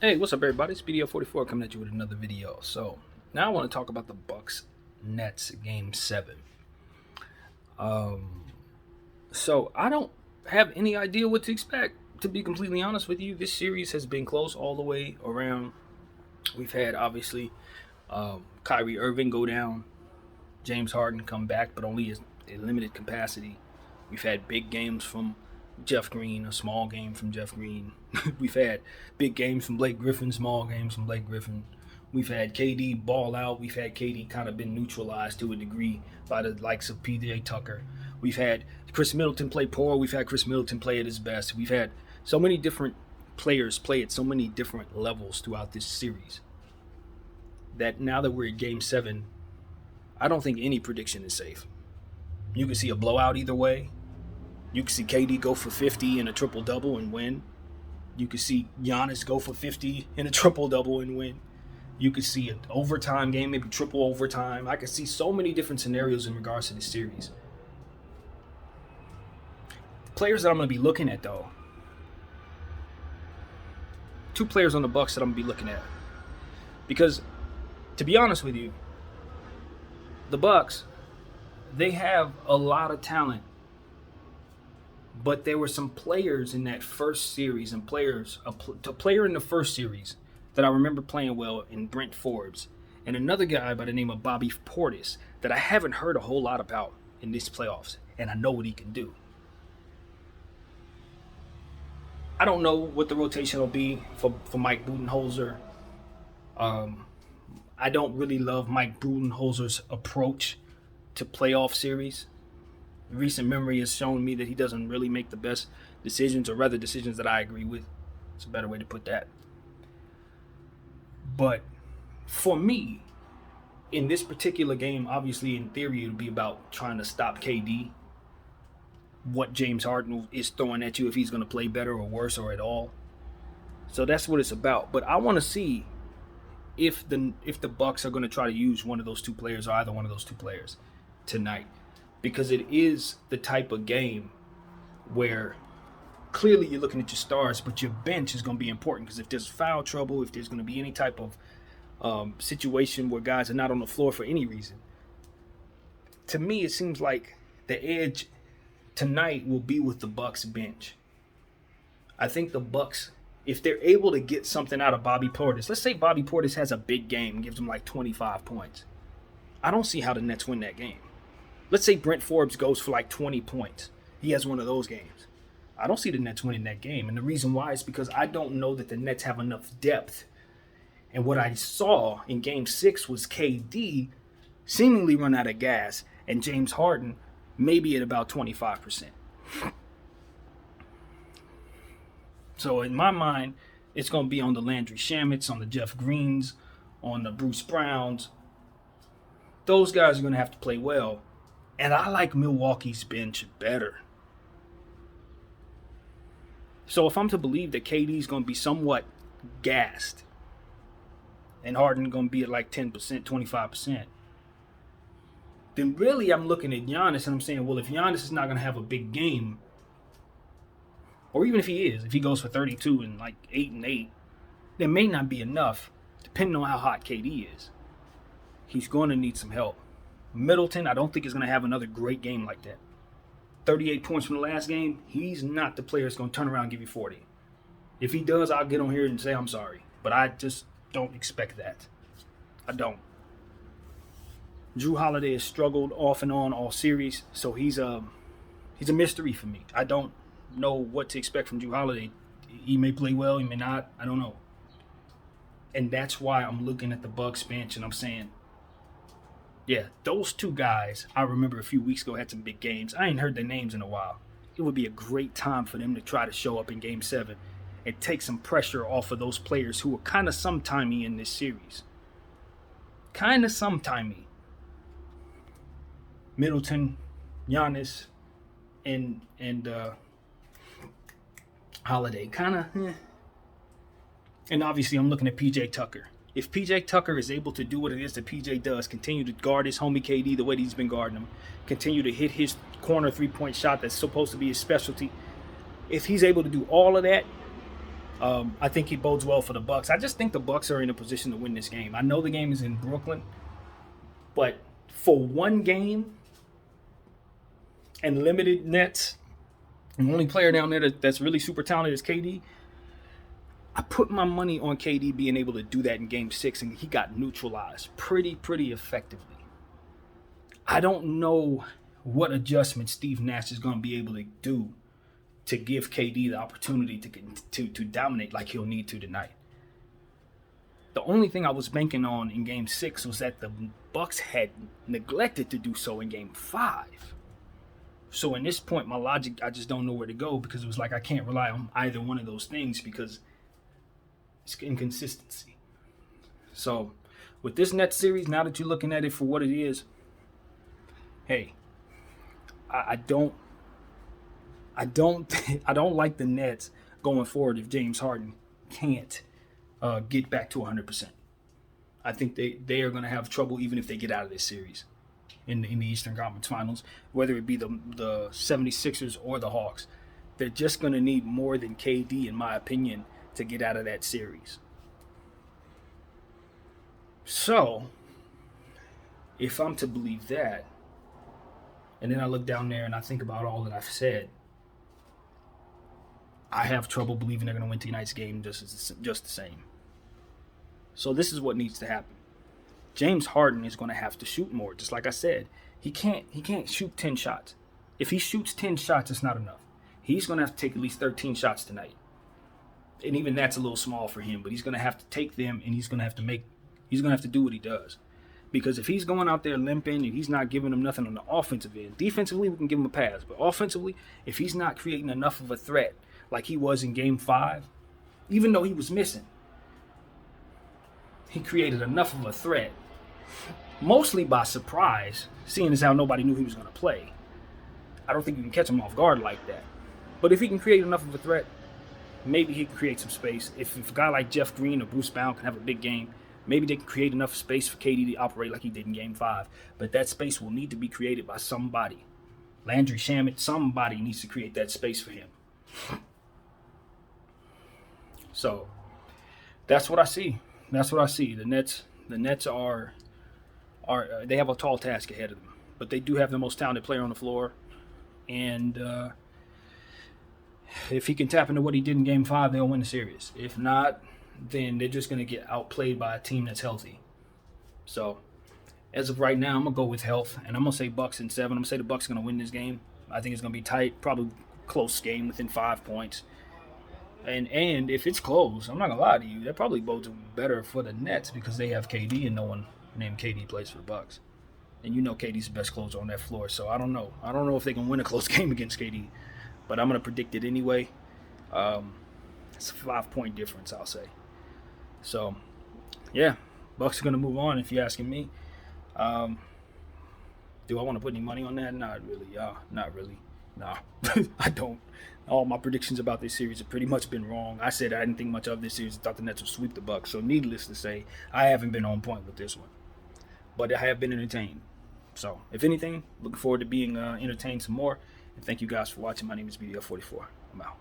Hey, what's up, everybody? It's BDO44 coming at you with another video. So now I want to talk about the Bucks Nets Game 7. So I don't have any idea what to expect. To be completely honest with you, this series has been close all the way around. We've had obviously Kyrie Irving go down, James Harden come back, but only in limited capacity. We've had big games from Jeff Green, a small game from Jeff Green. We've had big games from Blake Griffin, small games from Blake Griffin. We've had KD ball out. We've had KD kind of been neutralized to a degree by the likes of PJ Tucker. We've had Chris Middleton play poor. We've had Chris Middleton play at his best. We've had so many different players play at so many different levels throughout this series that now that we're at Game 7, I don't think any prediction is safe. You can see a blowout either way. You can see KD go for 50 in a triple-double and win. You can see Giannis go for 50 in a triple-double and win. You could see an overtime game, maybe triple overtime. I could see so many different scenarios in regards to this series. The players that I'm going to be looking at, though, two players on the Bucks that I'm going to be looking at. Because, to be honest with you, the Bucks, they have a lot of talent. But there were some players in that first series and a player in the first series that I remember playing well in Brent Forbes, and another guy by the name of Bobby Portis that I haven't heard a whole lot about in these playoffs, and I know what he can do. I don't know what the rotation will be for Mike Budenholzer. I don't really love Mike Budenholzer's approach to playoff series. Recent memory has shown me that he doesn't really make the best decisions, or rather decisions that I agree with. It's a better way to put that. But for me, in this particular game, obviously in theory it would be about trying to stop KD. What James Harden is throwing at you, if he's going to play better or worse or at all. So that's what it's about. But I want to see if the Bucks are going to try to use one of those two players, or either one of those two players tonight. Because it is the type of game where clearly you're looking at your stars, but your bench is going to be important. Because if there's foul trouble, if there's going to be any type of situation where guys are not on the floor for any reason, to me it seems like the edge tonight will be with the Bucks bench. I think the Bucks, if they're able to get something out of Bobby Portis, let's say Bobby Portis has a big game and gives them like 25 points. I don't see how the Nets win that game. Let's say Brent Forbes goes for like 20 points. He has one of those games. I don't see the Nets winning that game. And the reason why is because I don't know that the Nets have enough depth. And what I saw in Game 6 was KD seemingly run out of gas and James Harden maybe at about 25%. So in my mind, it's going to be on the Landry Shamits, on the Jeff Greens, on the Bruce Browns. Those guys are going to have to play well. And I like Milwaukee's bench better. So if I'm to believe that KD's going to be somewhat gassed and Harden going to be at like 10%, 25%, then really I'm looking at Giannis and I'm saying, well, if Giannis is not going to have a big game, or even if he is, if he goes for 32 and like 8 and 8, there may not be enough, depending on how hot KD is. He's going to need some help. Middleton, I don't think is going to have another great game like that. 38 points from the last game, he's not the player that's going to turn around and give you 40. If he does, I'll get on here and say I'm sorry. But I just don't expect that. I don't. Jrue Holiday has struggled off and on all series, so he's a mystery for me. I don't know what to expect from Jrue Holiday. He may play well, he may not. I don't know. And that's why I'm looking at the Bucks bench and I'm saying, yeah, those two guys I remember a few weeks ago had some big games. I ain't heard their names in a while. It would be a great time for them to try to show up in Game 7 and take some pressure off of those players who were kind of sometimey in this series. Kind of sometimey. Middleton, Giannis, and Holiday. Kind of, And obviously I'm looking at PJ Tucker. If PJ Tucker is able to do what it is that PJ does, continue to guard his homie KD the way that he's been guarding him, continue to hit his corner three-point shot that's supposed to be his specialty, if he's able to do all of that, I think he bodes well for the Bucks. I just think the Bucks are in a position to win this game. I know the game is in Brooklyn, but for one game and limited nets, and the only player down there that's really super talented is KD. I put my money on KD being able to do that in Game 6, and he got neutralized pretty effectively. I don't know what adjustment Steve Nash is going to be able to do to give KD the opportunity to dominate like he'll need to tonight. The only thing I was banking on in Game 6 was that the Bucks had neglected to do so in Game 5. So in this point, my logic, I just don't know where to go, because it was like I can't rely on either one of those things because it's inconsistency. So with this Nets series, now that you're looking at it for what it is, hey, I don't like the Nets going forward if James Harden can't get back to 100%. I think they are going to have trouble even if they get out of this series in the Eastern Conference Finals, whether it be the 76ers or the Hawks. They're just going to need more than KD, in my opinion, to get out of that series. So, if I'm to believe that, and then I look down there and I think about all that I've said, I have trouble believing they're going to win tonight's game just the same. So this is what needs to happen. James Harden is going to have to shoot more. Just like I said, he can't shoot 10 shots. If he shoots 10 shots, it's not enough. He's going to have to take at least 13 shots tonight. And even that's a little small for him, but he's going to have to take them, and he's going to have to do what he does. Because if he's going out there limping and he's not giving them nothing on the offensive end, defensively we can give him a pass, but offensively, if he's not creating enough of a threat like he was in Game 5, even though he was missing, he created enough of a threat, mostly by surprise, seeing as how nobody knew he was going to play. I don't think you can catch him off guard like that. But if he can create enough of a threat, maybe he can create some space. If a guy like Jeff Green or Bruce Brown can have a big game, maybe they can create enough space for KD to operate like he did in Game 5. But that space will need to be created by somebody. Landry Shamet, somebody needs to create that space for him. So, that's what I see. The Nets are they have a tall task ahead of them. But they do have the most talented player on the floor. And if he can tap into what he did in Game 5, they'll win the series. If not, then they're just going to get outplayed by a team that's healthy. So, as of right now, I'm going to go with health, and I'm going to say Bucks in 7. I'm going to say the Bucks are going to win this game. I think it's going to be tight, probably close game within 5 points. And if it's close, I'm not going to lie to you, that probably bodes better for the Nets because they have KD and no one named KD plays for the Bucks. And you know KD's the best closer on that floor, so I don't know. I don't know if they can win a close game against KD, but I'm going to predict it anyway. It's a 5-point difference, I'll say. So, yeah, Bucks are going to move on if you're asking me. Do I want to put any money on that? Not really. No, I don't. All my predictions about this series have pretty much been wrong. I said I didn't think much of this series. I thought the Nets would sweep the Bucks. So needless to say, I haven't been on point with this one. But I have been entertained. So, if anything, looking forward to being entertained some more. And thank you guys for watching. My name is BDL44. I'm out.